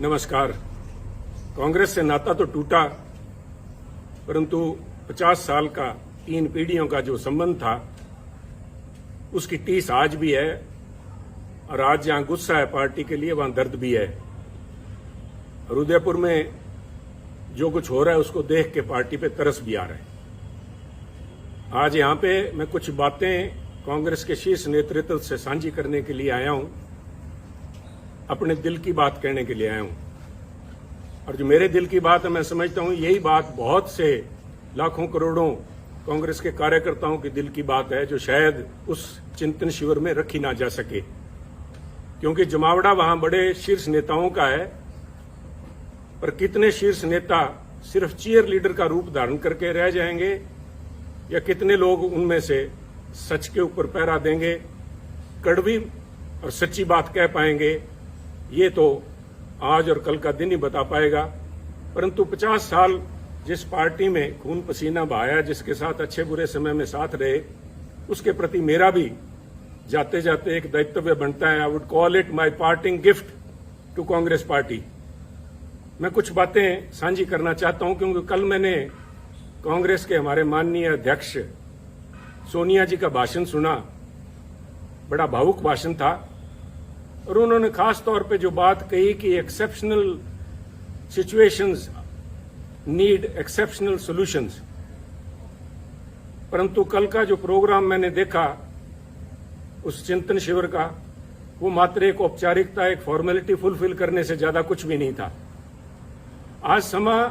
नमस्कार। कांग्रेस से नाता तो टूटा, परंतु 50 साल का 3 पीढ़ियों का जो संबंध था उसकी टीस आज भी है। और आज जहां गुस्सा है पार्टी के लिए, वहां दर्द भी है। और उदयपुर में जो कुछ हो रहा है उसको देख के पार्टी पे तरस भी आ रहा है। आज यहां पे मैं कुछ बातें कांग्रेस के शीर्ष नेतृत्व से साझी करने के लिए आया हूं, अपने दिल की बात कहने के लिए आया हूं। और जो मेरे दिल की बात है, मैं समझता हूं यही बात बहुत से लाखों करोड़ों कांग्रेस के कार्यकर्ताओं के दिल की बात है, जो शायद उस चिंतन शिविर में रखी ना जा सके, क्योंकि जमावड़ा वहां बड़े शीर्ष नेताओं का है। पर कितने शीर्ष नेता सिर्फ चीयर लीडर का रूप धारण करके रह जाएंगे, या कितने लोग उनमें से सच के ऊपर पहरा देंगे, कड़वी और सच्ची बात कह पाएंगे, ये तो आज और कल का दिन ही बता पाएगा। परंतु 50 साल जिस पार्टी में खून पसीना बहाया, जिसके साथ अच्छे बुरे समय में साथ रहे, उसके प्रति मेरा भी जाते जाते एक दायित्व बनता है। I would call it my parting gift to Congress party. मैं कुछ बातें साझी करना चाहता हूं, क्योंकि कल मैंने कांग्रेस के हमारे माननीय अध्यक्ष सोनिया जी का भाषण सुना। बड़ा भावुक भाषण था, और उन्होंने खास तौर पे जो बात कही कि exceptional situations need exceptional solutions. परंतु कल का जो प्रोग्राम मैंने देखा उस चिंतन शिविर का, वो मात्र एक औपचारिकता, एक फॉर्मेलिटी फुलफिल करने से ज्यादा कुछ भी नहीं था। आज समय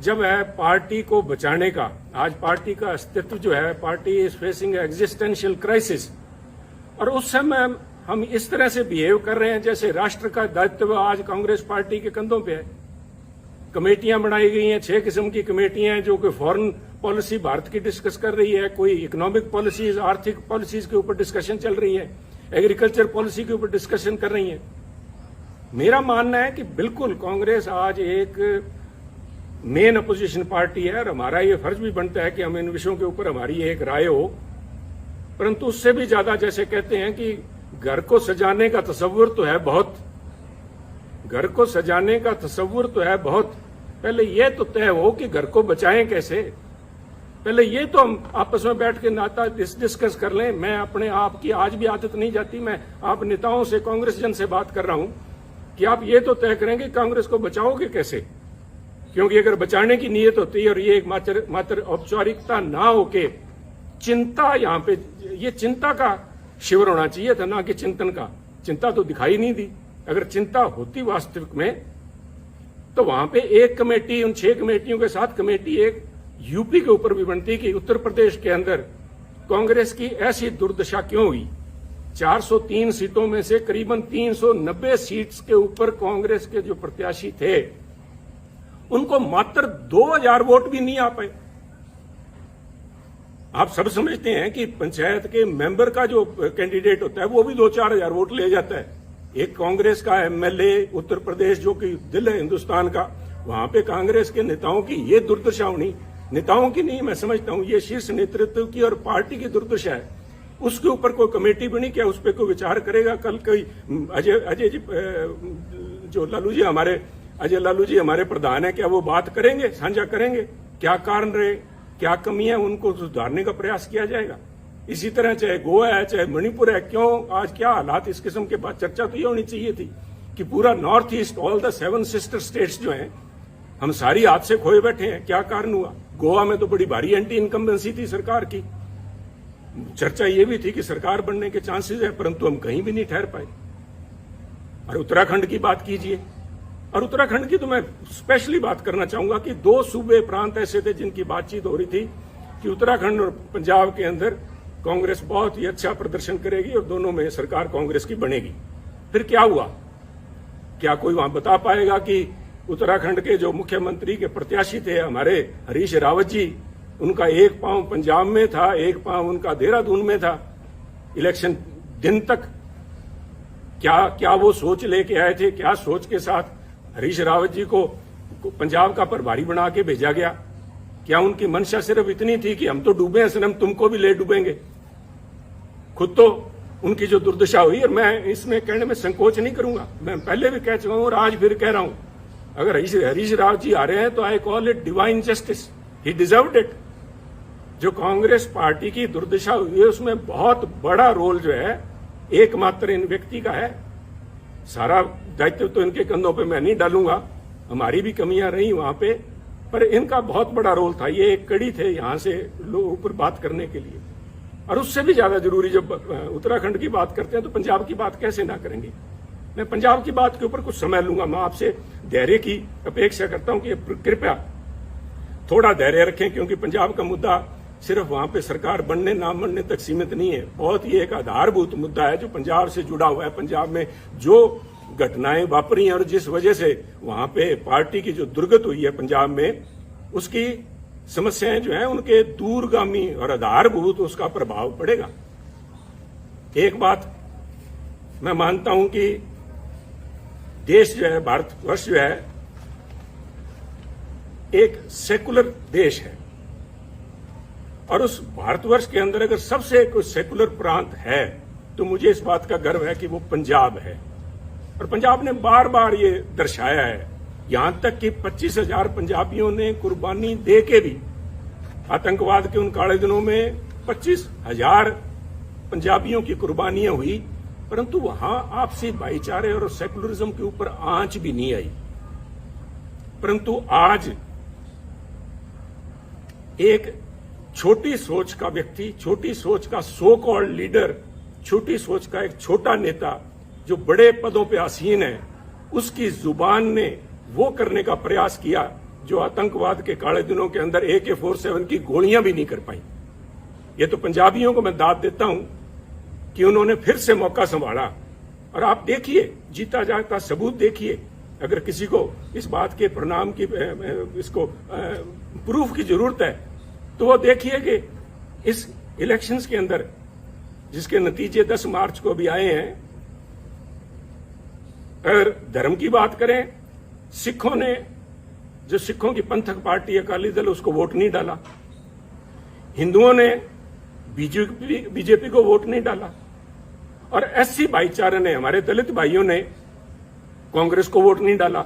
जब है पार्टी को बचाने का, आज पार्टी का अस्तित्व जो है, party is facing existential crisis, और उस समय हम इस तरह से बिहेव कर रहे हैं जैसे राष्ट्र का दायित्व आज कांग्रेस पार्टी के कंधों पे है। कमेटियां बनाई गई हैं, 6 किस्म की कमेटियां हैं, जो कि फॉरेन पॉलिसी भारत की डिस्कस कर रही है, कोई इकोनॉमिक पॉलिसीज, आर्थिक पॉलिसीज के ऊपर डिस्कशन चल रही है, एग्रीकल्चर पॉलिसी के ऊपर डिस्कशन कर रही है। मेरा मानना है कि बिल्कुल कांग्रेस आज एक मेन अपोजिशन पार्टी है, और हमारा ये फर्ज भी बनता है कि हम इन विषयों के ऊपर हमारी एक राय हो। परंतु उससे भी ज्यादा, जैसे कहते हैं कि घर को सजाने का तस्वुर तो है बहुत, घर को सजाने का तस्वुर तो है बहुत, पहले यह तो तय हो कि घर को बचाएं कैसे। पहले ये तो हम आपस में बैठ के नाता डिस्कस कर लें। मैं अपने आप की आज भी आदत नहीं जाती, मैं आप नेताओं से, कांग्रेस जन से बात कर रहा हूं कि आप ये तो तय करेंगे कांग्रेस को बचाओगे कैसे। क्योंकि अगर बचाने की नीयत होती है और ये एक मात्र औपचारिकता ना होके चिंता, यहां पे ये चिंता का शिविर होना चाहिए था, ना कि चिंतन का। चिंता तो दिखाई नहीं दी। अगर चिंता होती वास्तविक में, तो वहां पे एक कमेटी, उन 6 कमेटियों के साथ कमेटी एक यूपी के ऊपर भी बनती कि उत्तर प्रदेश के अंदर कांग्रेस की ऐसी दुर्दशा क्यों हुई। 403 सीटों में से करीबन 390 सीट्स के ऊपर कांग्रेस के जो प्रत्याशी थे, उनको मात्र 2000 वोट भी नहीं आ पाए। आप सब समझते हैं कि पंचायत के मेंबर का जो कैंडिडेट होता है वो भी 2-4 हजार वोट ले जाता है। एक कांग्रेस का एमएलए उत्तर प्रदेश, जो कि दिल है हिंदुस्तान का, वहां पे कांग्रेस के नेताओं की ये दुर्दशा होनी, नेताओं की नहीं, मैं समझता हूं ये शीर्ष नेतृत्व की और पार्टी की दुर्दशा है। उसके ऊपर कोई कमेटी बनी, क्या उस पर कोई विचार करेगा? कल कोई अजय जी, जो लालू जी हमारे, अजय लालू जी हमारे प्रधान है, क्या वो बात करेंगे, साझा करेंगे क्या कारण रहे, क्या कमी है, उनको सुधारने का प्रयास किया जाएगा। इसी तरह चाहे गोवा है, चाहे मणिपुर है, क्यों आज क्या हालात, इस किस्म के बाद चर्चा तो ये होनी चाहिए थी कि पूरा north east, all the 7 sister states जो हैं, हम सारी हाथ से खोए बैठे हैं। क्या कारण हुआ? गोवा में तो बड़ी भारी एंटी इनकम्बेंसी थी सरकार की। चर्चा ये भी थी कि सरकार बनने के चांसेस है, परंतु हम कहीं भी नहीं ठहर पाए। और उत्तराखंड की बात कीजिए, और उत्तराखंड की तो मैं स्पेशली बात करना चाहूंगा कि 2 सूबे प्रांत ऐसे थे जिनकी बातचीत हो रही थी कि उत्तराखंड और पंजाब के अंदर कांग्रेस बहुत ही अच्छा प्रदर्शन करेगी और दोनों में सरकार कांग्रेस की बनेगी। फिर क्या हुआ? क्या कोई वहां बता पाएगा कि उत्तराखंड के जो मुख्यमंत्री के प्रत्याशी थे हमारे हरीश रावत जी, उनका एक पांव पंजाब में था, एक पांव उनका देहरादून में था इलेक्शन दिन तक। क्या वो सोच लेके आए थे? क्या सोच के साथ हरीश रावत जी को पंजाब का प्रभारी बना के भेजा गया? क्या उनकी मंशा सिर्फ इतनी थी कि हम तो डूबे हैं सनम, तुमको भी ले डूबेंगे? खुद तो उनकी जो दुर्दशा हुई, और मैं इसमें कहने में संकोच नहीं करूंगा, मैं पहले भी कह चुका हूं और आज फिर कह रहा हूं, अगर हरीश राव जी आ रहे हैं तो I call it divine justice, he deserved it. जो कांग्रेस पार्टी की दुर्दशा हुई है उसमें बहुत बड़ा रोल जो है एकमात्र इन व्यक्ति का है। सारा दायित्व तो इनके कंधों पे मैं नहीं डालूंगा, हमारी भी कमियां रही वहां पे, पर इनका बहुत बड़ा रोल था। ये एक कड़ी थे यहां से लोग ऊपर बात करने के लिए। और उससे भी ज्यादा जरूरी, जब उत्तराखंड की बात करते हैं तो पंजाब की बात कैसे ना करेंगे। मैं पंजाब की बात के ऊपर कुछ समय लूंगा, मैं आपसे धैर्य की अपेक्षा करता हूं कि कृपया थोड़ा धैर्य रखें, क्योंकि पंजाब का मुद्दा सिर्फ वहां पे सरकार बनने ना बनने तक सीमित नहीं है, बहुत ही एक आधारभूत मुद्दा है जो पंजाब से जुड़ा हुआ है। पंजाब में जो घटनाएं वापरी हैं और जिस वजह से वहां पे पार्टी की जो दुर्गत हुई है पंजाब में, उसकी समस्याएं जो हैं उनके दूरगामी और आधारभूत उसका प्रभाव पड़ेगा। एक बात मैं मानता हूं कि देश जो है, भारतवर्ष जो है, एक सेकुलर देश है, और उस भारतवर्ष के अंदर अगर सबसे कोई सेकुलर प्रांत है तो मुझे इस बात का गर्व है कि वो पंजाब है। और पंजाब ने बार बार ये दर्शाया है, यहां तक कि 25,000 पंजाबियों ने कुर्बानी दे के भी, आतंकवाद के उन काले दिनों में 25,000 पंजाबियों की कुर्बानियां हुई, परंतु वहां आपसी भाईचारे और सेकुलरिज्म के ऊपर आंच भी नहीं आई। परंतु आज एक छोटी सोच का व्यक्ति, छोटी सोच का सो कॉल्ड लीडर, छोटी सोच का एक छोटा नेता जो बड़े पदों पे आसीन है, उसकी जुबान ने वो करने का प्रयास किया जो आतंकवाद के काले दिनों के अंदर AK-47 की गोलियां भी नहीं कर पाई। ये तो पंजाबियों को मैं दाद देता हूं कि उन्होंने फिर से मौका संभाला। और आप देखिए, जीता जागता सबूत देखिए। अगर किसी को इस बात के परिणाम की, इसको प्रूफ की जरूरत है तो वो देखिए कि इस इलेक्शंस के अंदर जिसके नतीजे 10 मार्च को भी आए हैं, अगर धर्म की बात करें, सिखों ने, जो सिखों की पंथक पार्टी अकाली दल, उसको वोट नहीं डाला। हिंदुओं ने बीजेपी को वोट नहीं डाला, और SC भाईचारे ने, हमारे दलित भाइयों ने कांग्रेस को वोट नहीं डाला।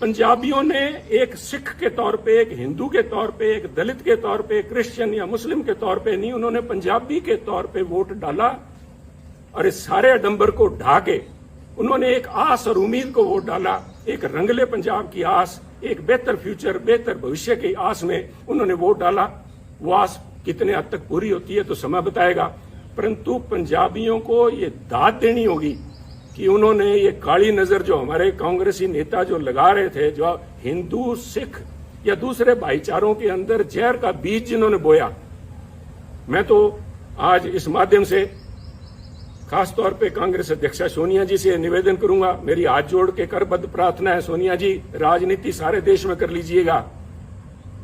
पंजाबियों ने एक सिख के तौर पे, एक हिंदू के तौर पे, एक दलित के तौर पे, क्रिश्चियन या मुस्लिम के तौर पे नहीं, उन्होंने पंजाबी के तौर पे वोट डाला। और इस सारे आडंबर को ढा के उन्होंने एक आस और उम्मीद को वोट डाला, एक रंगले पंजाब की आस, एक बेहतर फ्यूचर, बेहतर भविष्य की आस में उन्होंने वोट डाला। वो आस कितने हद तक पूरी होती है तो समय बताएगा, परंतु पंजाबियों को ये दाद देनी होगी कि उन्होंने ये काली नजर जो हमारे कांग्रेसी नेता जो लगा रहे थे, जो हिंदू, सिख या दूसरे भाईचारों के अंदर जहर का बीज जिन्होंने बोया, मैं तो आज इस माध्यम से खासतौर पे कांग्रेस अध्यक्षा सोनिया जी से निवेदन करूंगा, मेरी हाथ जोड़ के करबद्ध प्रार्थना है, सोनिया जी, राजनीति सारे देश में कर लीजिएगा,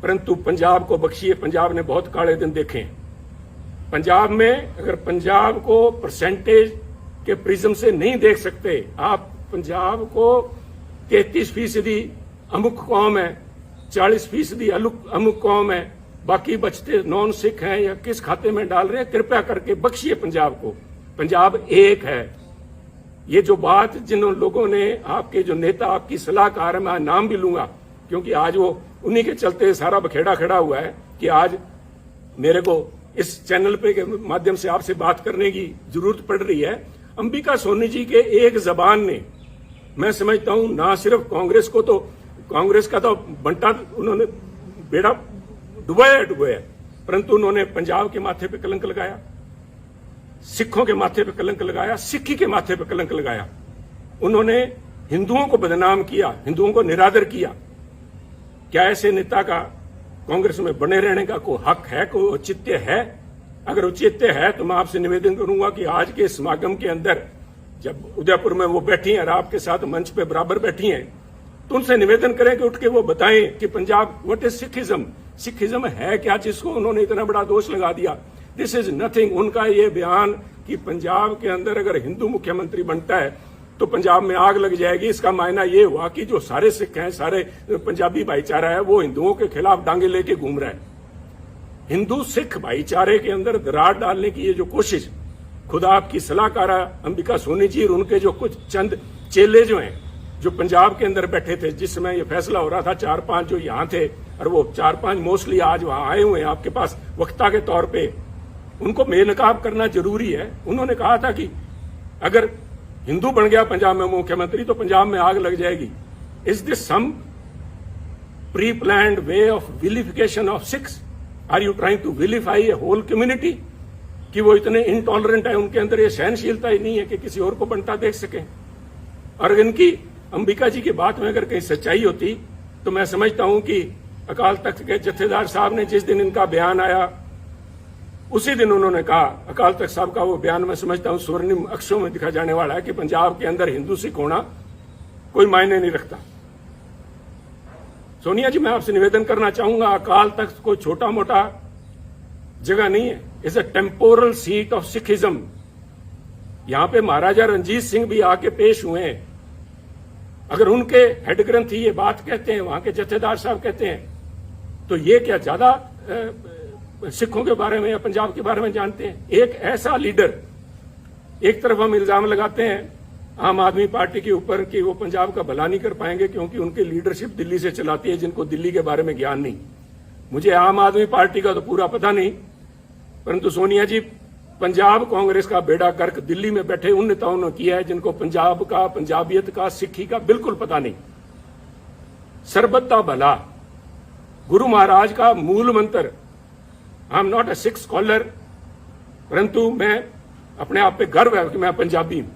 परंतु पंजाब को बख्शिए। पंजाब ने बहुत काले दिन देखे हैं। पंजाब में अगर पंजाब को परसेंटेज के प्रिज्म से नहीं देख सकते आप, पंजाब को 33% अमुक कौम है, 40% अमुक कौम है, बाकी बचते नॉन सिख हैं या किस खाते में डाल रहे हैं, कृपया करके बख्शिए पंजाब को। पंजाब एक है। ये जो बात जिन लोगों ने, आपके जो नेता, आपकी सलाहकार है, मैं नाम भी लूंगा क्योंकि आज वो उन्हीं के चलते सारा बखेड़ा खड़ा हुआ है कि आज मेरे को इस चैनल पे के माध्यम से आपसे बात करने की जरूरत पड़ रही है। अंबिका सोनी जी के एक जबान ने, मैं समझता हूं, ना सिर्फ कांग्रेस को, तो कांग्रेस का तो बंटा उन्होंने बेड़ा डुबाया, परंतु उन्होंने पंजाब के माथे पे कलंक लगाया, सिखों के माथे पे कलंक लगाया, सिक्खी के माथे पे कलंक लगाया। उन्होंने हिंदुओं को बदनाम किया, हिंदुओं को निरादर किया। क्या ऐसे नेता का कांग्रेस में बने रहने का कोई हक है, कोई औचित्य है? अगर औचित्य है तो मैं आपसे निवेदन करूंगा कि आज के समागम के अंदर, जब उदयपुर में वो बैठी हैं और आपके साथ मंच पे बराबर बैठी हैं, तो उनसे निवेदन करें कि उठ के वो बताएं कि Punjab, what is Sikhism, Sikhism है क्या जिसको उन्होंने इतना बड़ा दोष लगा दिया। This is nothing. उनका ये बयान कि पंजाब के अंदर अगर हिंदू मुख्यमंत्री बनता है तो पंजाब में आग लग जाएगी, इसका मायना ये हुआ कि जो सारे सिख हैं, सारे पंजाबी भाईचारा है, वो हिंदुओं के खिलाफ डांगे लेके घूम रहा है। हिंदू सिख भाईचारे के अंदर दरार डालने की ये जो कोशिश, खुदा आपकी सलाहकारा अंबिका सोनी जी और उनके जो कुछ चंद चेले जो हैं, जो पंजाब के अंदर बैठे थे जिस समय ये फैसला हो रहा था, 4-5 जो यहाँ थे और वो 4-5 मोस्टली आज वहां आए हुए हैं आपके पास वक्ता के तौर पे, उनको बेनकाब करना जरूरी है। उन्होंने कहा था कि अगर हिंदू बन गया पंजाब में मुख्यमंत्री तो पंजाब में आग लग जाएगी। Is this some pre planned way of vilification of Sikhs? Are you trying to vilify a whole community? कि वो इतने इनटॉलरेंट है, उनके अंदर ये सहनशीलता ही नहीं है कि किसी और को बनता देख सकें। और इनकी अंबिका जी की बात में अगर कहीं सच्चाई होती तो मैं समझता हूं कि अकाल तख्त के जत्थेदार साहब ने जिस दिन इनका बयान आया उसी दिन उन्होंने कहा, अकाल तख्त साहब का वो बयान मैं समझता हूं स्वर्णिम अक्षरों में दिखा जाने वाला है कि पंजाब के अंदर हिंदू सिख होना कोई मायने नहीं रखता। सोनिया जी, मैं आपसे निवेदन करना चाहूंगा, अकाल तख्त कोई छोटा मोटा जगह नहीं है, is a temporal seat of Sikhism. यहां पे महाराजा रणजीत सिंह भी आके पेश हुए हैं। अगर उनके हेड ग्रंथी ये बात कहते हैं, वहां के जत्थेदार साहब कहते हैं, तो ये क्या ज्यादा सिखों के बारे में या पंजाब के बारे में जानते हैं? एक ऐसा लीडर, एक तरफ हम इल्जाम लगाते हैं आम आदमी पार्टी के ऊपर कि वो पंजाब का भला नहीं कर पाएंगे क्योंकि उनकी लीडरशिप दिल्ली से चलाती है, जिनको दिल्ली के बारे में ज्ञान नहीं। मुझे आम आदमी पार्टी का तो पूरा पता नहीं, परंतु सोनिया जी, पंजाब कांग्रेस का बेड़ा गर्क दिल्ली में बैठे उन नेताओं ने किया है जिनको पंजाब का, पंजाबियत का, सिक्खी का बिल्कुल पता नहीं। सरबत दा भला गुरु महाराज का मूल मंत्र। I am not a Sikh scholar, परंतु मैं अपने आप पे गर्व है कि मैं पंजाबी हूं।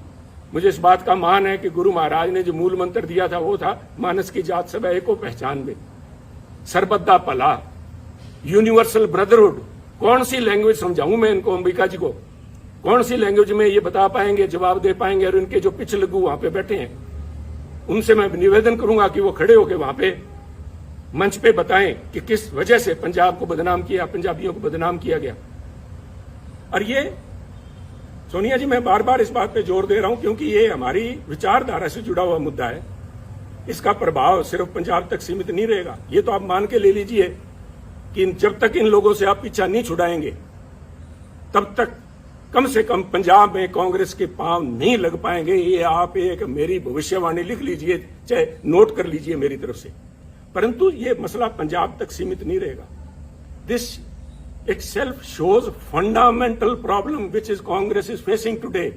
मुझे इस बात का मान है कि गुरु महाराज ने जो मूल मंत्र दिया था वो था, मानस की जात सब एको पहचान में, सरबत दा भला, यूनिवर्सल ब्रदरहुड। कौन सी लैंग्वेज समझाऊं मैं इनको, अंबिका जी को? कौन सी लैंग्वेज में ये बता पाएंगे, जवाब दे पाएंगे? और इनके जो पिछ लगू वहां पे बैठे हैं, उनसे मैं निवेदन करूंगा कि वो खड़े होकर वहां पे मंच पे बताएं कि किस वजह से पंजाब को बदनाम किया, पंजाबियों को बदनाम किया गया। और ये सोनिया जी, मैं बार बार इस बात पे जोर दे रहा हूं क्योंकि ये हमारी विचारधारा से जुड़ा हुआ मुद्दा है। इसका प्रभाव सिर्फ पंजाब तक सीमित नहीं रहेगा। ये तो आप मान के ले लीजिए कि जब तक इन लोगों से आप पीछा नहीं छुड़ाएंगे तब तक कम से कम पंजाब में कांग्रेस के पांव नहीं लग पाएंगे। ये आप एक मेरी भविष्यवाणी लिख लीजिए, चाहे नोट कर लीजिए मेरी तरफ से। परंतु ये मसला पंजाब तक सीमित नहीं रहेगा। This itself shows fundamental problem which is Congress is facing today.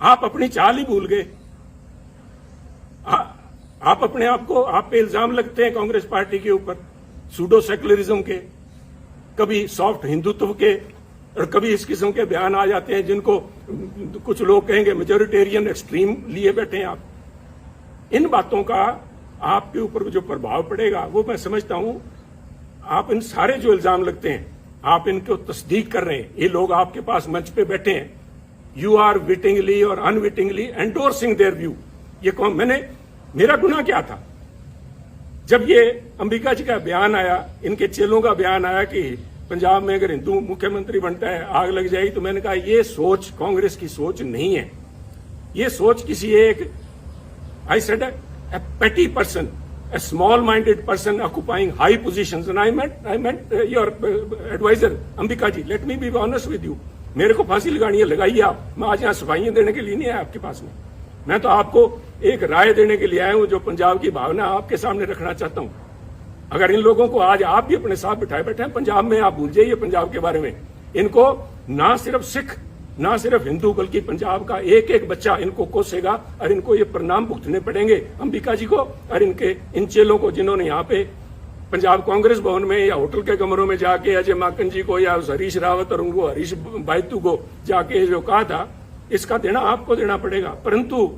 आप अपनी चाल ही भूल गए। आप अपने आप को, आप पे इल्जाम लगते हैं कांग्रेस पार्टी के ऊपर सूडो सेकुलरिज्म के, कभी सॉफ्ट हिंदुत्व के, और कभी इस किस्म के बयान आ जाते हैं जिनको कुछ लोग कहेंगे मेजोरिटेरियन एक्सट्रीम लिए बैठे हैं आप। इन बातों का आपके ऊपर जो प्रभाव पड़ेगा वो मैं समझता हूं। आप इन सारे जो इल्जाम लगते हैं आप इनको तस्दीक कर रहे हैं। ये लोग आपके पास मंच पे बैठे हैं, यू आर विटिंगली और अनविटिंगली एंडोर्सिंग देयर व्यू। ये कौन? मेरा गुनाह क्या था? जब ये अंबिका जी का बयान आया, इनके चेलों का बयान आया कि पंजाब में अगर हिंदू मुख्यमंत्री बनता है आग लग जाएगी, तो मैंने कहा ये सोच कांग्रेस की सोच नहीं है। ये सोच किसी एक, I said a petty person, a small-minded person occupying high positions, and I meant your advisor, Ambika ji. Let me be honest with you. मेरे को फांसी लगानी है, लगाइए आप। मैं आज यहाँ सफाइयां देने के लिए नहीं आया आपके पास में। मैं तो आपको एक राय देने के लिए आया हूं, जो पंजाब की भावना आपके सामने रखना चाहता हूं। अगर इन लोगों को आज आप भी अपने साथ बिठाए बैठे हैं पंजाब में, आप भूल जाइए पंजाब के बारे में। इनको ना सिर्फ सिख, ना सिर्फ हिंदू, बल्कि पंजाब का एक एक बच्चा इनको कोसेगा और इनको ये परिणाम भुगतने पड़ेंगे, अंबिका जी को और इनके इन चेलों को, जिन्होंने यहाँ पे पंजाब कांग्रेस भवन में या होटल के कमरों में जाके अजय माकन जी को या हरीश रावत और उनको हरीश बायतू को जाके जो कहा था, इसका देना आपको देना पड़ेगा। परंतु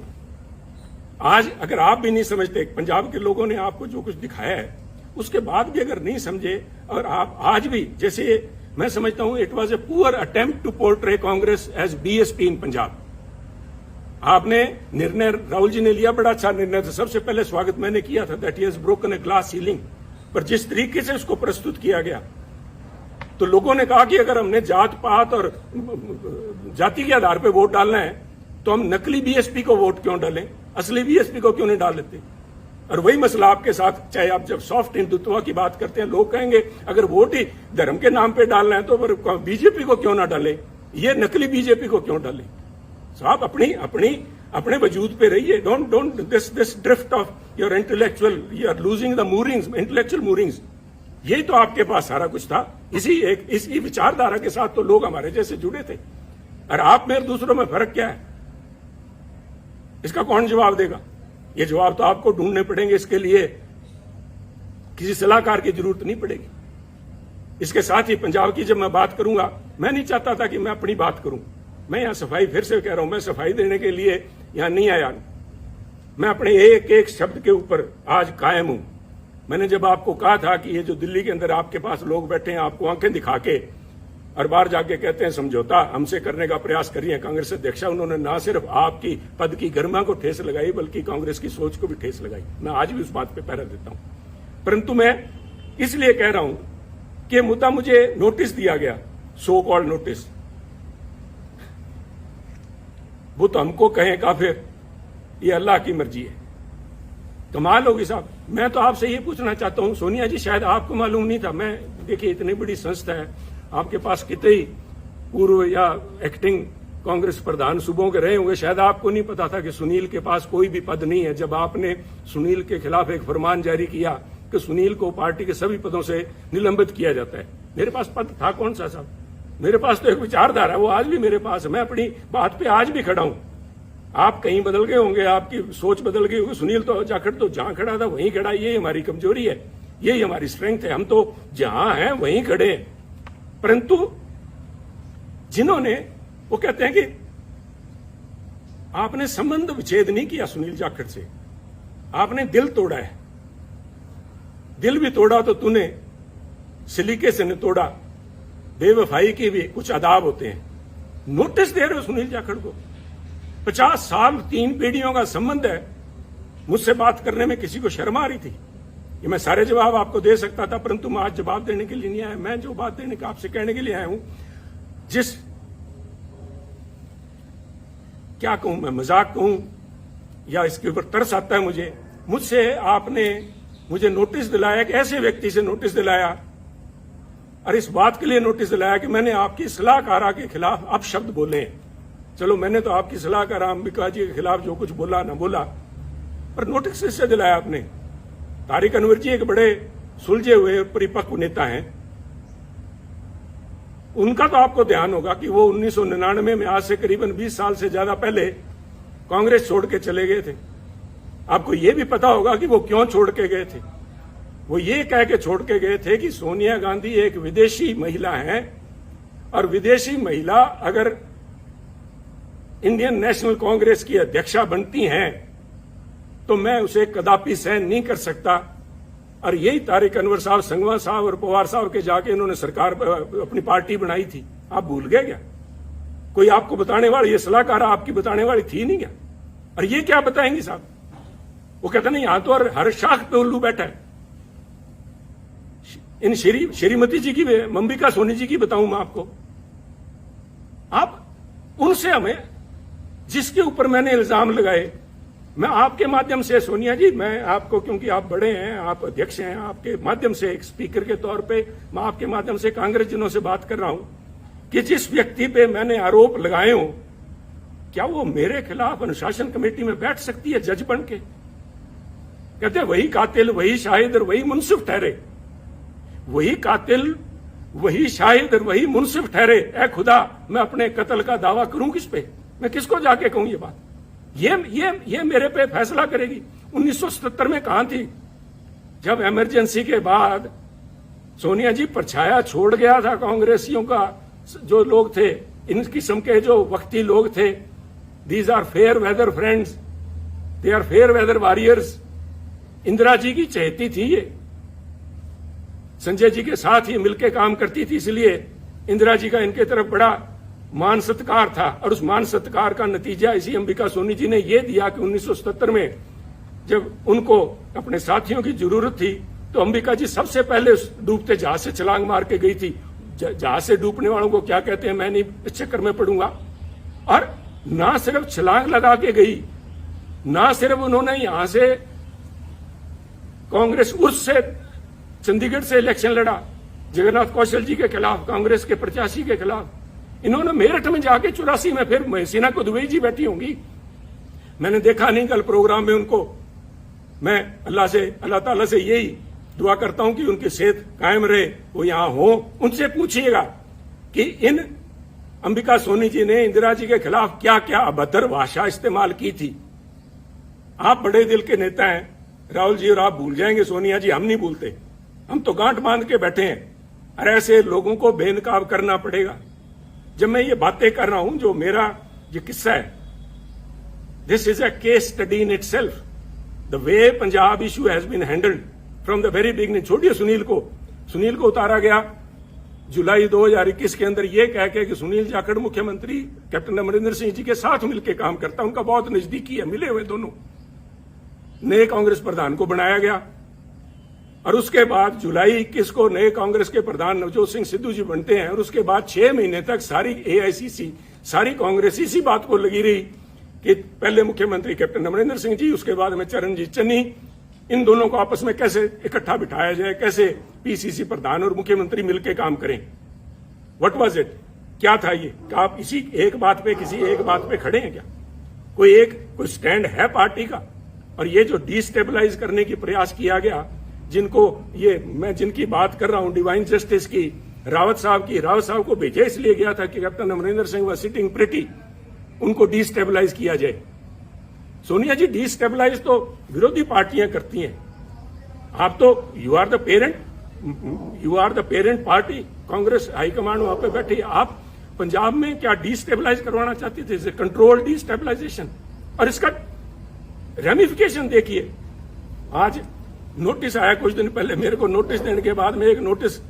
आज अगर आप भी नहीं समझते, पंजाब के लोगों ने आपको जो कुछ दिखाया है उसके बाद भी अगर नहीं समझे, और आप आज भी, जैसे मैं समझता हूं it was a poor attempt to portray Congress as BSP in Punjab. आपने निर्णय, राहुल जी ने लिया, बड़ा अच्छा निर्णय था, सबसे पहले स्वागत मैंने किया था, that he has broken a glass ceiling. पर जिस तरीके से उसको प्रस्तुत किया गया, तो लोगों ने कहा कि अगर हमने जात पात और जाति के आधार पर वोट डालना है तो हम नकली बीएसपी को वोट क्यों डालें, असली बीएसपी को क्यों नहीं डाल लेते। और वही मसला आपके साथ, चाहे आप जब सॉफ्ट हिंदुत्व की बात करते हैं, लोग कहेंगे अगर वोट ही धर्म के नाम पे डालना है तो फिर बीजेपी को क्यों ना डाले। ये नकली बीजेपी को क्यों डालें? साहब अपने वजूद पे रहिए। Don't this drift of your intellectual, you are losing the moorings, intellectual moorings. यही तो आपके पास सारा कुछ था। इसी विचारधारा के साथ तो लोग हमारे जैसे जुड़े थे। और आप में दूसरों में फर्क क्या है? इसका कौन जवाब देगा? ये जवाब तो आपको ढूंढने पड़ेंगे। इसके लिए किसी सलाहकार की जरूरत नहीं पड़ेगी। इसके साथ ही पंजाब की जब मैं बात करूंगा, मैं नहीं चाहता था कि मैं अपनी बात करूं। मैं यहां सफाई, फिर से कह रहा हूं, मैं सफाई देने के लिए यहां नहीं आया। मैं अपने एक एक शब्द के ऊपर आज कायम हूं। मैंने जब आपको कहा था कि ये जो दिल्ली के अंदर आपके पास लोग बैठे हैं, आपको आंखें दिखा के और बाहर जाके कहते हैं समझौता हमसे करने का प्रयास कर रही है कांग्रेस अध्यक्षा, उन्होंने ना सिर्फ आपकी पद की गरिमा को ठेस लगाई बल्कि कांग्रेस की सोच को भी ठेस लगाई। मैं आज भी उस बात पे पहरा देता हूं। परंतु मैं इसलिए कह रहा हूं कि मुद्दा मुझे नोटिस दिया गया, सो कॉल्ड नोटिस, वो तो हमको कहें काफिर, ये अल्लाह की मर्जी है। कमाल होगी साहब। मैं तो आपसे ये पूछना चाहता हूं, सोनिया जी शायद आपको मालूम नहीं था, मैं देखिए इतनी बड़ी संस्था है, आपके पास कितने ही पूर्व या एक्टिंग कांग्रेस प्रधान सूबों के रहे होंगे, शायद आपको नहीं पता था कि सुनील के पास कोई भी पद नहीं है। जब आपने सुनील के खिलाफ एक फरमान जारी किया कि सुनील को पार्टी के सभी पदों से निलंबित किया जाता है, मेरे पास पद था कौन सा साहब? मेरे पास तो एक विचारधारा है, वो आज भी मेरे पास है। मैं अपनी बात पे आज भी खड़ा हूं। आप कहीं बदल गए होंगे, आपकी सोच बदल गई होगी। सुनील तो जाखड़ तो जहां खड़ा था वहीं खड़ा। ये हमारी कमजोरी है, यही हमारी स्ट्रेंथ है। हम तो जहां हैं वहीं खड़े हैं। परंतु जिन्होंने, वो कहते हैं कि आपने संबंध विच्छेद नहीं किया सुनील जाखड़ से, आपने दिल तोड़ा है। दिल भी तोड़ा तो तूने सलीके से नहीं तोड़ा। बेवफाई के भी कुछ आदाब होते हैं। नोटिस दे रहे हो सुनील जाखड़ को? 50 साल 3 पीढ़ियों का संबंध है। मुझसे बात करने में किसी को शर्म आ रही थी? ये मैं सारे जवाब आपको दे सकता था, परंतु मैं आज जवाब देने के लिए नहीं आया। मैं जो बात देने का आपसे कहने के लिए आया हूं, क्या कहूं मैं, मजाक कहूं या इसके ऊपर तरस आता है मुझे। मुझसे आपने मुझे नोटिस दिलाया, कि ऐसे व्यक्ति से नोटिस दिलाया, और इस बात के लिए नोटिस दिलाया कि मैंने आपकी सलाहकारा के खिलाफ अपशब्द बोले। चलो मैंने तो आपकी सलाहकार अंबिका जी के खिलाफ जो कुछ बोला ना बोला, पर नोटिस इससे दिलाया आपने। तारिक अनवर जी एक बड़े सुलझे हुए परिपक्व नेता हैं। उनका तो आपको ध्यान होगा कि वो 1999 में, आज से करीबन 20 साल से ज्यादा पहले, कांग्रेस छोड़ के चले गए थे। आपको ये भी पता होगा कि वो क्यों छोड़ के गए थे। वो ये कह के छोड़ के गए थे कि सोनिया गांधी एक विदेशी महिला है, और विदेशी महिला अगर इंडियन नेशनल कांग्रेस की अध्यक्षा बनती हैं तो मैं उसे कदापि सहन नहीं कर सकता। और यही तारिक अनवर साहब, संगवा साहब और पवार साहब के जाके इन्होंने सरकार अपनी पार्टी बनाई थी। आप भूल गए क्या? कोई आपको बताने वाली, ये सलाहकार आपकी बताने वाली थी नहीं क्या? और ये क्या बताएंगी साहब? वो कहते नहीं, यहां तो हर शाख पे उल्लू बैठा है। इन श्रीमती जी की, अंबिका सोनी जी की बताऊं मैं आपको। आप उनसे, हमें जिसके ऊपर मैंने इल्जाम लगाए, मैं आपके माध्यम से, सोनिया जी, मैं आपको, क्योंकि आप बड़े हैं, आप अध्यक्ष हैं, आपके माध्यम से, एक स्पीकर के तौर पे मैं आपके माध्यम से कांग्रेस जनों से बात कर रहा हूं कि जिस व्यक्ति पे मैंने आरोप लगाए हो, क्या वो मेरे खिलाफ अनुशासन कमेटी में बैठ सकती है जज बन के? कहते वही कातिल, वही शाहिद और वही मुंसिफ ठहरे। वही कातिल, वही शाहिद और वही मुंसिफ ठहरे। ऐ खुदा, मैं अपने कत्ल का दावा करूं किस पे? मैं किसको जाके कहूं ये बात? ये मेरे पे फैसला करेगी? 1977 में कहां थी जब इमरजेंसी के बाद सोनिया जी परछाया छोड़ गया था कांग्रेसियों का? जो लोग थे, इन किस्म के जो वक्ती लोग थे, these are fair weather friends, they are fair weather warriors. Indira ji की चहेती थी ये, संजय जी के साथ ही मिलकर काम करती थी, इसलिए इंदिरा जी का इनके तरफ बड़ा मान सत्कार था। और उस मान सत्कार का नतीजा इसी अंबिका सोनी जी ने यह दिया कि 1977 में जब उनको अपने साथियों की जरूरत थी, तो अंबिका जी सबसे पहले उस डूबते जहाज से छलांग मार के गई थी। जहाज से डूबने वालों को क्या कहते हैं मैं नहीं इस चक्कर में पड़ूंगा। और ना सिर्फ छलांग लगा के गई, ना सिर्फ उन्होंने यहां से कांग्रेस उर्स से चंडीगढ़ से इलेक्शन लड़ा जगन्नाथ कौशल जी के खिलाफ, कांग्रेस के प्रत्याशी के खिलाफ, इन्होंने मेरठ में जाके 84 में फिर महसीना को दुबई जी बैठी होंगी, मैंने देखा नहीं कल प्रोग्राम में उनको। मैं अल्लाह ताला से यही दुआ करता हूं कि उनकी सेहत कायम रहे, वो यहां हो। उनसे पूछिएगा कि इन अंबिका सोनी जी ने इंदिरा जी के खिलाफ क्या क्या अभद्र भाषा इस्तेमाल की थी। आप बड़े दिल के नेता हैं राहुल जी, और आप भूल जाएंगे सोनिया जी, हम नहीं भूलते, हम तो गांठ बांध के बैठे हैं। और ऐसे लोगों को बेनकाब करना पड़ेगा। जब मैं ये बातें कर रहा हूं, जो मेरा ये किस्सा है, this is a case study in itself, the way Punjab issue has been handled from the very beginning. छोड़िए सुनील को उतारा गया जुलाई 2021 के अंदर ये कह के कि सुनील जाखड़ मुख्यमंत्री कैप्टन अमरिंदर सिंह जी के साथ मिलकर काम करता, उनका बहुत नजदीकी है, मिले हुए दोनों। नए कांग्रेस प्रधान को बनाया गया और उसके बाद जुलाई 21 को नए कांग्रेस के प्रधान नवजोत सिंह सिद्धू जी बनते हैं। और उसके बाद 6 महीने तक सारी एआईसीसी, सारी कांग्रेस इसी बात को लगी रही कि पहले मुख्यमंत्री कैप्टन अमरिंदर सिंह जी, उसके बाद में चरणजीत चन्नी, इन दोनों को आपस में कैसे इकट्ठा बिठाया जाए, कैसे पीसीसी प्रधान और मुख्यमंत्री मिलकर काम करें। व्हाट वाज इट, क्या था ये? क्या आप इसी एक बात पे, किसी एक बात पे खड़े हैं क्या? कोई स्टैंड है पार्टी का? और ये जो डिस्टेबलाइज करने की प्रयास किया गया, जिनको ये मैं जिनकी बात कर रहा हूं डिवाइन जस्टिस की, रावत साहब को भेजा इसलिए गया था कि कैप्टन अमरिंदर सिंह व सिटिंग प्रिटी, उनको डिस्टेबलाइज किया जाए। सोनिया जी, डिस्टेबलाइज तो विरोधी पार्टियां करती हैं, आप तो you are the parent party, Congress high command वहां पे बैठी। आप पंजाब में क्या डिस्टेबलाइज करवाना चाहती थे? Control destabilisation. और इसका रेमिफिकेशन देखिए, आज नोटिस आया कुछ दिन पहले, मेरे को नोटिस देने के बाद में एक नोटिस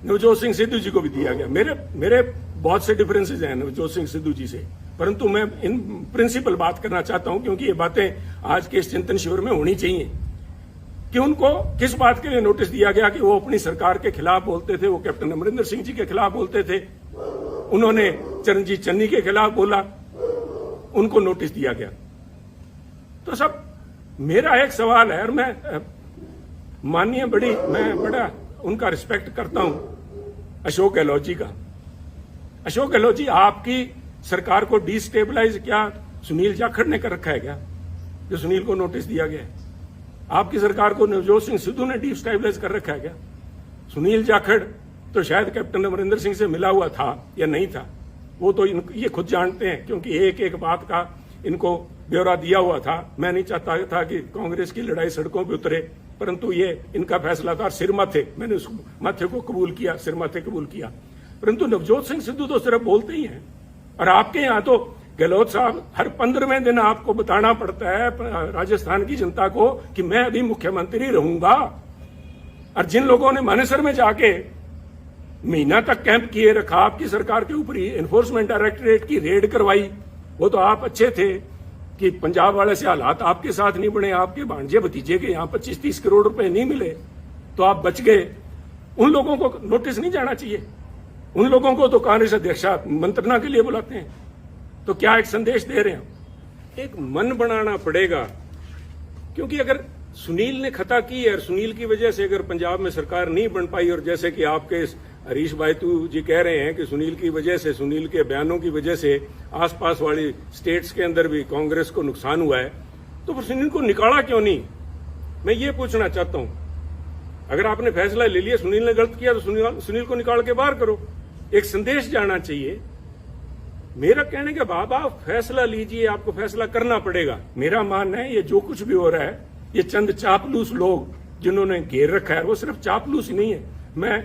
नवजोत सिंह सिद्धू जी को भी दिया गया। मेरे बहुत से डिफरेंसेज हैं नवजोत सिंह सिद्धू जी से, परंतु मैं इन प्रिंसिपल बात करना चाहता हूं, क्योंकि ये बातें आज के इस चिंतन शिविर में होनी चाहिए कि उनको किस बात के लिए नोटिस दिया गया कि वो अपनी सरकार के खिलाफ बोलते थे, वो कैप्टन अमरिंदर सिंह जी के खिलाफ बोलते थे, उन्होंने चरणजीत चन्नी के खिलाफ बोला, उनको नोटिस दिया गया। तो सब मेरा एक सवाल है, और मैं मैं बड़ा उनका रिस्पेक्ट करता हूं अशोक गहलोत जी का। अशोक गहलोत जी, आपकी सरकार को डिस्टेबलाइज क्या सुनील जाखड़ ने कर रखा है क्या, जो सुनील को नोटिस दिया गया है? आपकी सरकार को नवजोत सिंह सिद्धू ने डिस्टेबलाइज कर रखा है क्या? सुनील जाखड़ तो शायद कैप्टन अमरिंदर सिंह से मिला हुआ था या नहीं था, वो तो ये खुद जानते हैं, क्योंकि एक एक बात का इनको ब्यौरा दिया हुआ था। मैं नहीं चाहता था कि कांग्रेस की लड़ाई सड़कों पर उतरे, परंतु ये इनका फैसला था। सिर माथे, मैंने उस माथे को कबूल किया, सिर माथे कबूल किया। परंतु नवजोत सिंह सिद्धू तो सिर्फ बोलते ही हैं, और आपके यहां तो गहलोत साहब हर 15वें दिन आपको बताना पड़ता है राजस्थान की जनता को कि मैं अभी मुख्यमंत्री रहूंगा। और जिन लोगों ने मानेसर में जाके महीना तक कैंप किए रखा, आपकी सरकार के ऊपर ही एनफोर्समेंट डायरेक्टरेट की रेड करवाई, वो तो आप अच्छे थे कि पंजाब वाले से हालात आपके साथ नहीं बने, आपके भांजे भतीजे के यहां 25-30 करोड़ रुपए नहीं मिले तो आप बच गए। उन लोगों को नोटिस नहीं जाना चाहिए? उन लोगों को तो कांग्रेस अध्यक्ष मंत्रणा के लिए बुलाते हैं। तो क्या एक संदेश दे रहे हैं? एक मन बनाना पड़ेगा, क्योंकि अगर सुनील ने खता की है और सुनील की वजह से अगर पंजाब में सरकार नहीं बन पाई, और जैसे कि आपके हरीश बायतू जी कह रहे हैं कि सुनील की वजह से, सुनील के बयानों की वजह से आसपास वाली स्टेट्स के अंदर भी कांग्रेस को नुकसान हुआ है, तो फिर सुनील को निकाला क्यों नहीं? मैं ये पूछना चाहता हूं। अगर आपने फैसला ले लिया, सुनील ने गलत किया, तो सुनील को निकाल के बाहर करो। एक संदेश जाना चाहिए। मेरा कहने के बाद आप फैसला लीजिए, आपको फैसला करना पड़ेगा। मेरा मानना है ये जो कुछ भी हो रहा है, ये चंद चापलूस लोग जिन्होंने घेर रखा है, वो सिर्फ चापलूस ही नहीं है। मैं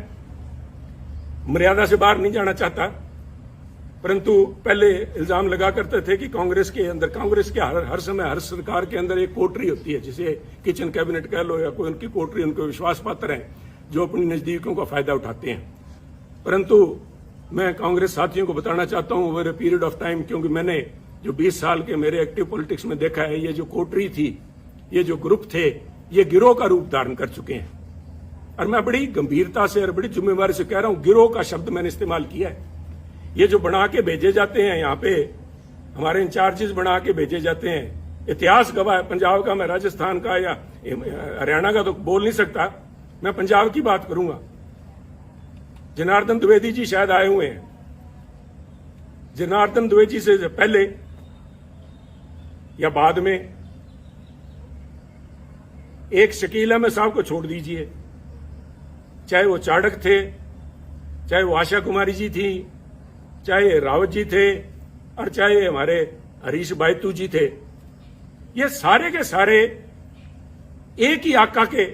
मर्यादा से बाहर नहीं जाना चाहता, परंतु पहले इल्जाम लगा करते थे कि कांग्रेस के अंदर, कांग्रेस के हर समय हर सरकार के अंदर एक कोटरी होती है, जिसे किचन कैबिनेट कह लो या कोई उनकी कोटरी, उनको विश्वास पात्र है जो अपनी नजदीकियों का फायदा उठाते हैं। परंतु मैं कांग्रेस साथियों को बताना चाहता हूं over a period of time, क्योंकि मैंने जो 20 साल के मेरे एक्टिव पॉलिटिक्स में देखा है, ये जो कोटरी थी, ये जो ग्रुप थे, ये गिरोह का रूप धारण कर चुके हैं। और मैं बड़ी गंभीरता से और बड़ी जिम्मेवारी से कह रहा हूं, गिरोह का शब्द मैंने इस्तेमाल किया है। ये जो बना के भेजे जाते हैं यहाँ पे, हमारे इंचार्जेस बना के भेजे जाते हैं, इतिहास गवाह है पंजाब का, मैं राजस्थान का या हरियाणा का तो बोल नहीं सकता, मैं पंजाब की बात करूंगा। जनार्दन द्विवेदी जी शायद आए हुए हैं, जनार्दन द्विवेदी से पहले या बाद में एक शकील अहमद साहब को छोड़ दीजिए, चाहे वो चाणक्य थे, चाहे वो आशा कुमारी जी थी, चाहे रावत जी थे, और चाहे हमारे हरीश बायतू जी थे, ये सारे के सारे एक ही आका के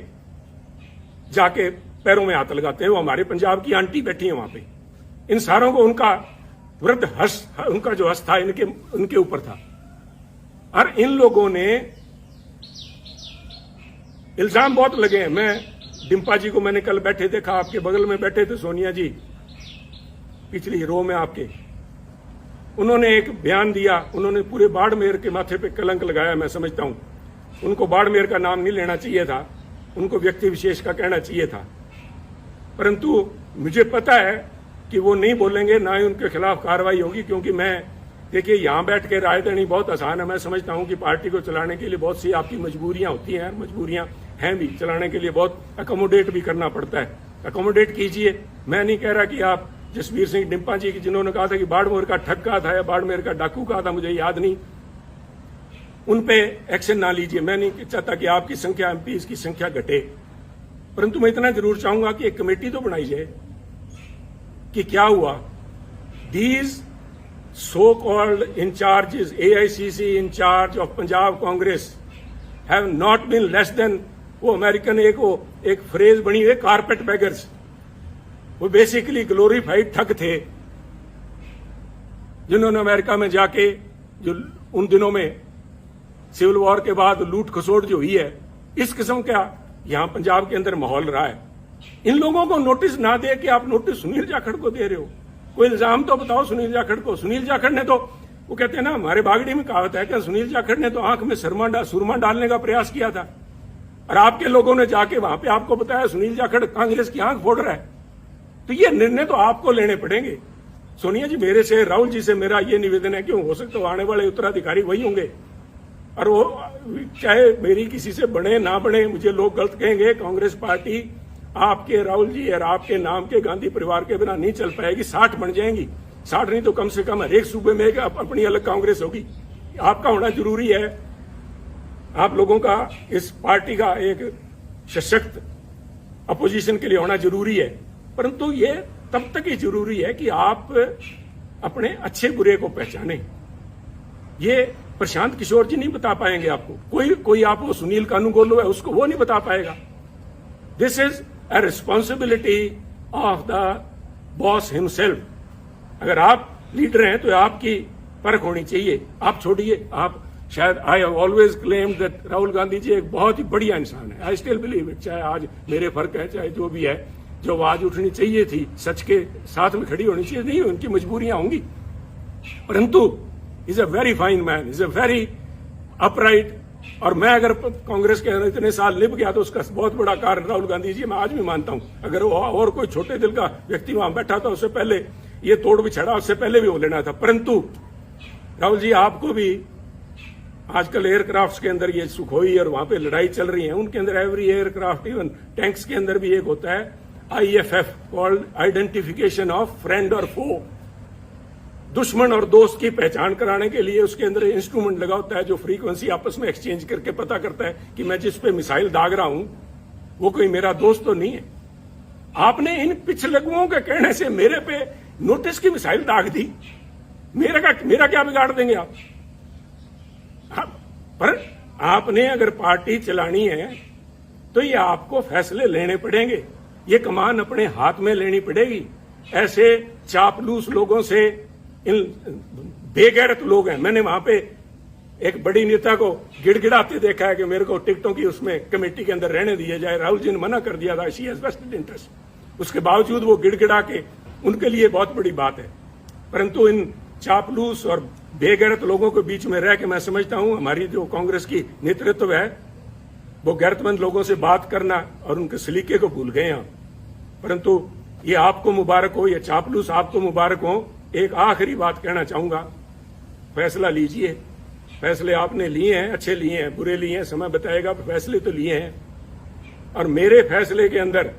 जाके पैरों में हाथ लगाते हैं। वो हमारे पंजाब की आंटी बैठी है वहां पे, इन सारों को उनका वृद्ध हर्ष, उनका जो हर्ष था उनके ऊपर था। और इन लोगों ने इल्जाम बहुत लगे हैं। मैं डिम्पा जी को मैंने कल बैठे देखा, आपके बगल में बैठे थे सोनिया जी, पिछली रो में आपके, उन्होंने एक बयान दिया, उन्होंने पूरे बाड़मेर के माथे पे कलंक लगाया। मैं समझता हूं उनको बाड़मेर का नाम नहीं लेना चाहिए था, उनको व्यक्ति विशेष का कहना चाहिए था, परंतु मुझे पता है कि वो नहीं बोलेंगे, ना ही उनके खिलाफ कार्रवाई होगी। क्योंकि मैं देखिए यहां बैठ के राय देनी बहुत आसान है। मैं समझता हूं कि पार्टी को चलाने के लिए बहुत सी आपकी मजबूरियां होती हैं, मजबूरियां हैं भी, चलाने के लिए बहुत अकोमोडेट भी करना पड़ता है। अकोमोडेट कीजिए। मैं नहीं कह रहा कि आप जसवीर सिंह डिम्पा जी की, जिन्होंने कहा था कि बाड़मेर का ठग कहा था या बाड़मेर का डाकू कहा था, मुझे याद नहीं, उन पे एक्शन ना लीजिए। मैं नहीं चाहता कि आपकी संख्या, एमपीज की संख्या घटे, परंतु मैं इतना जरूर चाहूंगा कि एक कमेटी तो बनाई जाए कि क्या हुआ। These so called incharges, AICC incharge of Punjab Congress have not been less than, वो अमेरिकन एक फ्रेज बनी है, कारपेट बेगर्स। वो बेसिकली ग्लोरीफाइड ठग थे, जिन्होंने अमेरिका में जाके, जो उन दिनों में सिविल वॉर के बाद लूट खसोट जो हुई है, इस किस्म का यहां पंजाब के अंदर माहौल रहा है। इन लोगों को नोटिस ना दे के आप नोटिस सुनील जाखड़ को दे रहे हो। कोई इल्जाम तो बताओ सुनील जाखड़ को। सुनील जाखड़ ने तो, वो कहते हैं ना, हमारे बागड़ी में कहावत है कि सुनील जाखड़ ने तो आंख में सुरमा डालने का प्रयास किया था, और आपके लोगों ने जाके वहां पे आपको बताया सुनील जाखड़ कांग्रेस की आंख फोड़ रहा है। तो ये निर्णय तो आपको लेने पड़ेंगे। सोनिया जी, मेरे से, राहुल जी से मेरा ये निवेदन है कि हो सकता है आने वाले उत्तराधिकारी वही होंगे, और वो चाहे मेरी किसी से बने ना बने, मुझे लोग गलत कहेंगे, कांग्रेस पार्टी आपके, राहुल जी और आपके नाम के गांधी परिवार के बिना नहीं चल पाएगी। 60 बन जाएंगी, 60 नहीं तो कम से कम हर एक सूबे में एक अपनी अलग कांग्रेस होगी। आपका होना जरूरी है, आप लोगों का इस पार्टी का एक सशक्त अपोजिशन के लिए होना जरूरी है। परंतु ये तब तक ही जरूरी है कि आप अपने अच्छे बुरे को पहचानें। ये प्रशांत किशोर जी नहीं बता पाएंगे आपको, कोई आप वो सुनील कानूनगोलो है उसको वो नहीं बता पाएगा। This is a responsibility of the boss himself. अगर आप लीडर हैं तो आपकी परख होनी चाहिए। आप छोड़िए, आप शायद, I have always claimed that Rahul Gandhi ji एक बहुत ही बढ़िया इंसान है। I still believe it. चाहे आज मेरे फर्क है, चाहे जो भी है, जो आवाज उठनी चाहिए थी, सच के साथ में खड़ी होनी चाहिए, नहीं उनकी मजबूरियां होंगी, परंतु is a very fine man, is a very upright. और मैं अगर कांग्रेस के इतने साल निभ गया तो उसका बहुत बड़ा कारण राहुल गांधी जी, मैं आज भी मानता हूं। अगर वो और कोई छोटे दिल का व्यक्ति वहां बैठा था, उससे पहले ये तोड़ बिछड़ा उससे पहले भी हो लेना था। परंतु राहुल जी, आपको भी आजकल एयरक्राफ्ट के अंदर ये सुखोई और वहां पे लड़ाई चल रही है, उनके अंदर एवरी एयरक्राफ्ट, इवन टैंक्स के अंदर भी एक होता है IFF, called identification of friend और फो। दुश्मन और दोस्त की पहचान कराने के लिए उसके अंदर इंस्ट्रूमेंट लगा होता है जो फ्रीक्वेंसी आपस में एक्सचेंज करके पता करता है कि मैं जिस पे मिसाइल दाग रहा हूं वो कोई मेरा दोस्त तो नहीं है। आपने इन पिछलगुओं के कहने से मेरे पे नोटिस की मिसाइल दाग दी। मेरा क्या बिगाड़ देंगे आप? पर आपने अगर पार्टी चलानी है तो ये आपको फैसले लेने पड़ेंगे, ये कमान अपने हाथ में लेनी पड़ेगी। ऐसे चापलूस लोगों से, इन बेगैरत लोग हैं। मैंने वहां पे एक बड़ी नेता को गिड़गिड़ाते देखा है कि मेरे को टिकटों की उसमें कमेटी के अंदर रहने दिया जाए। राहुल जी ने मना कर दिया था, शी हैज वेस्टेड इंटरेस्ट। उसके बावजूद वो गिड़गिड़ा के, उनके लिए बहुत बड़ी बात है। परंतु इन चापलूस और बेगैरत लोगों के बीच में रह के मैं समझता हूं हमारी जो कांग्रेस की नेतृत्व है वो गैरतमंद लोगों से बात करना और उनके सलीके को भूल गए हैं। परंतु ये आपको मुबारक हो, ये चापलूस आपको मुबारक हो। एक आखिरी बात कहना चाहूंगा, फैसला लीजिए। फैसले आपने लिए हैं, अच्छे लिए हैं, बुरे लिए हैं, समय बताएगा, फैसले तो लिए हैं। और मेरे फैसले के अंदर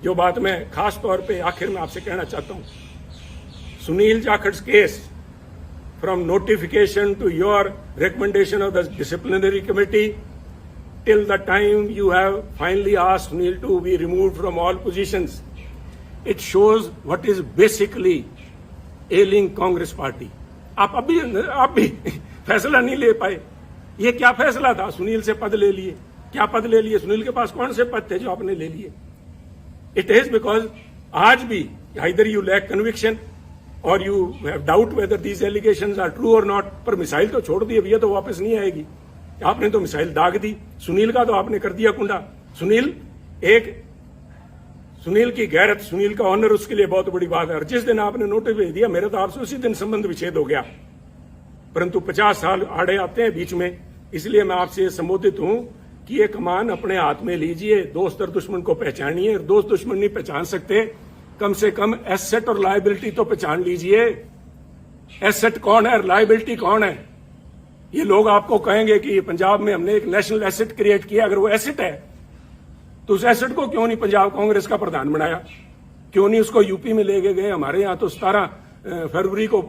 जो बात मैं खास तौर पे आखिर में आपसे कहना चाहता हूं, Sunil Jakhat's case, from notification to your recommendation of the disciplinary committee till the time you have finally asked Sunil to be removed from all positions, it shows what is basically ailing Congress party. आप भी फैसला नहीं ले पाए। ये क्या फैसला था? सुनील से पद ले लिए। क्या पद ले लिए? सुनील के पास कौन से पद थे जो आपने ले लिए? इट इज बिकॉज आज भी आइदर यू लैक कन्विक्शन और you have doubt whether these allegations are true और नॉट। पर मिसाइल तो छोड़ दी, अब ये तो वापस नहीं आएगी। आपने तो मिसाइल दाग दी। सुनील का तो आपने कर दिया कुंडा। सुनील की गैरत, सुनील का ऑनर, उसके लिए बहुत बड़ी बात है। और जिस दिन आपने नोटिस भेज दिया, मेरा तो आपसे उसी दिन संबंध विच्छेद हो गया। परंतु 50 साल आड़े आते हैं बीच में, इसलिए मैं आपसे संबोधित हूं कि ये कमान अपने हाथ में लीजिए, दोस्त और दुश्मन को पहचानिए। दोस्त दुश्मन नहीं पहचान सकते, कम से कम एसेट और लायबिलिटी तो पहचान लीजिए। एसेट कौन है, लायबिलिटी कौन है? ये लोग आपको कहेंगे कि पंजाब में हमने एक नेशनल एसेट क्रिएट किया। अगर वो एसेट है तो उस एसेट को क्यों नहीं पंजाब कांग्रेस का प्रधान बनाया? क्यों नहीं उसको यूपी में लेके गए? हमारे यहां तो 17 फरवरी को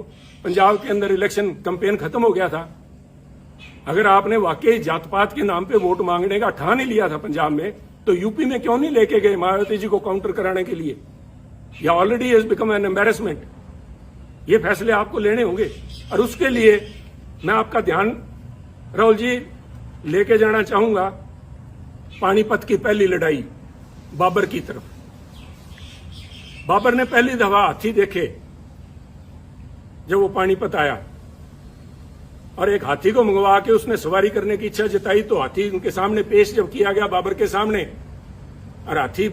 पंजाब के अंदर इलेक्शन कैंपेन खत्म हो गया था। अगर आपने वाकई जात पात के नाम पे वोट मांगने का ठान ही लिया था पंजाब में, तो यूपी में क्यों नहीं लेके गए मायावती जी को काउंटर कराने के लिए? ये already has become an embarrassment. ये फैसले आपको लेने होंगे और उसके लिए मैं आपका ध्यान, राहुल जी, लेके जाना चाहूंगा पानीपत की पहली लड़ाई बाबर की तरफ। बाबर ने पहली दफा हाथी देखे जब वो पानीपत आया, और एक हाथी को मंगवा के उसने सवारी करने की इच्छा जताई। तो हाथी उनके सामने पेश जब किया गया बाबर के सामने, और हाथी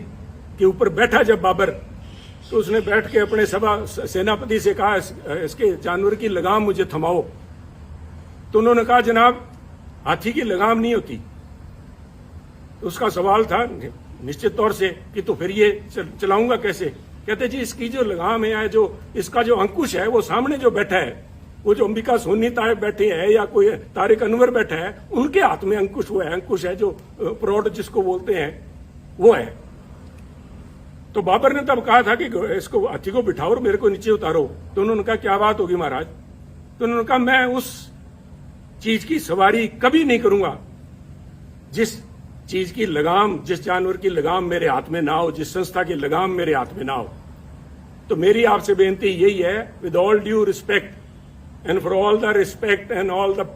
के ऊपर बैठा जब बाबर, तो उसने बैठ के अपने सेनापति से कहा, इसके जानवर की लगाम मुझे थमाओ। तो उन्होंने कहा, जनाब हाथी की लगाम नहीं होती। उसका सवाल था निश्चित तौर से कि तो फिर ये चलाऊंगा कैसे? कहते जी इसकी जो लगाम है, जो इसका जो अंकुश है, वो सामने जो बैठा है, वो जो अंबिका सोनी तायब बैठे हैं या कोई तारिक अनवर बैठा है, उनके हाथ में अंकुश वो है। अंकुश है जो प्रौढ़ जिसको बोलते हैं, वो है। तो बाबर ने तब कहा था कि इसको हाथी को बिठाओ और मेरे को नीचे उतारो। तो उन्होंने कहा क्या बात होगी महाराज? तो उन्होंने कहा मैं उस चीज की सवारी कभी नहीं करूंगा जिस चीज की लगाम, जिस जानवर की लगाम मेरे हाथ में ना हो, जिस संस्था की लगाम मेरे हाथ में ना हो। तो मेरी आपसे बेनती यही है, with all due respect and for all the respect and all the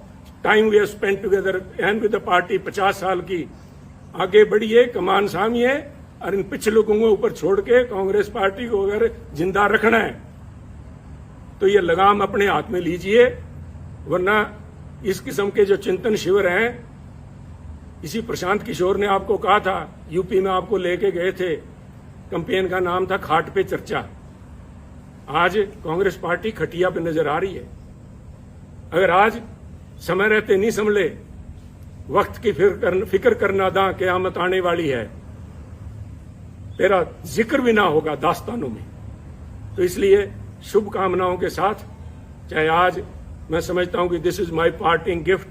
time we have spent together and with the party, 50 साल की आगे बढ़िए, कमान सामिए और इन पिछले लोगों को ऊपर छोड़ के कांग्रेस पार्टी को अगर जिंदा रखना है तो ये लगाम अपने हाथ में लीजिए। वरना इस किस्म के जो चिंतन शिविर हैं, इसी प्रशांत किशोर ने आपको कहा था, यूपी में आपको लेके गए थे, कैंपेन का नाम था खाट पे चर्चा। आज कांग्रेस पार्टी खटिया पे नजर आ रही है। अगर आज समय रहते नहीं संभले, वक्त की फिक्र करना दा क़यामत आने वाली है, तेरा जिक्र भी ना होगा दास्तानों में। तो इसलिए शुभकामनाओं के साथ, चाहे आज मैं समझता हूं कि this is my parting gift,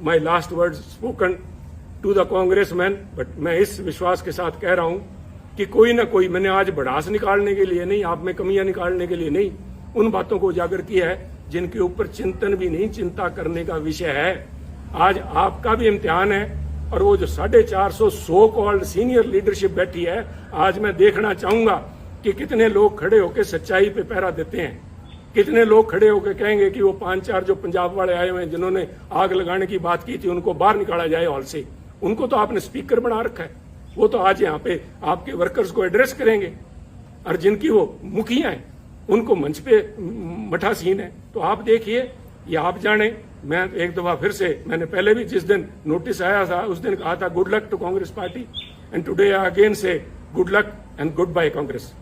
my last word spoken to the congressman, but मैं इस विश्वास के साथ कह रहा हूं कि कोई ना कोई, मैंने आज भड़ास निकालने के लिए नहीं, आप में कमियां निकालने के लिए नहीं, उन बातों को उजागर किया है जिनके ऊपर चिंतन भी नहीं, चिंता करने का विषय है। आज आपका भी इम्तिहान है, और वो जो 450 सो कॉल्ड सीनियर लीडरशिप बैठी है, आज मैं देखना चाहूंगा कि कितने लोग खड़े होकर सच्चाई पे पहरा देते हैं, कितने लोग खड़े होकर कहेंगे कि वो 5-4 जो पंजाब वाले आए हुए हैं जिन्होंने आग लगाने की बात की थी, उनको बाहर निकाला जाए हॉल से। उनको तो आपने स्पीकर बना रखा है, वो तो आज यहाँ पे आपके वर्कर्स को एड्रेस करेंगे, और जिनकी वो मुखिया हैं उनको मंच पे मठासीन है। तो आप देखिए, ये आप जाने। मैं एक दफा फिर से, मैंने पहले भी जिस दिन नोटिस आया था उस दिन कहा था good luck to Congress party, and today I again say good luck and goodbye Congress.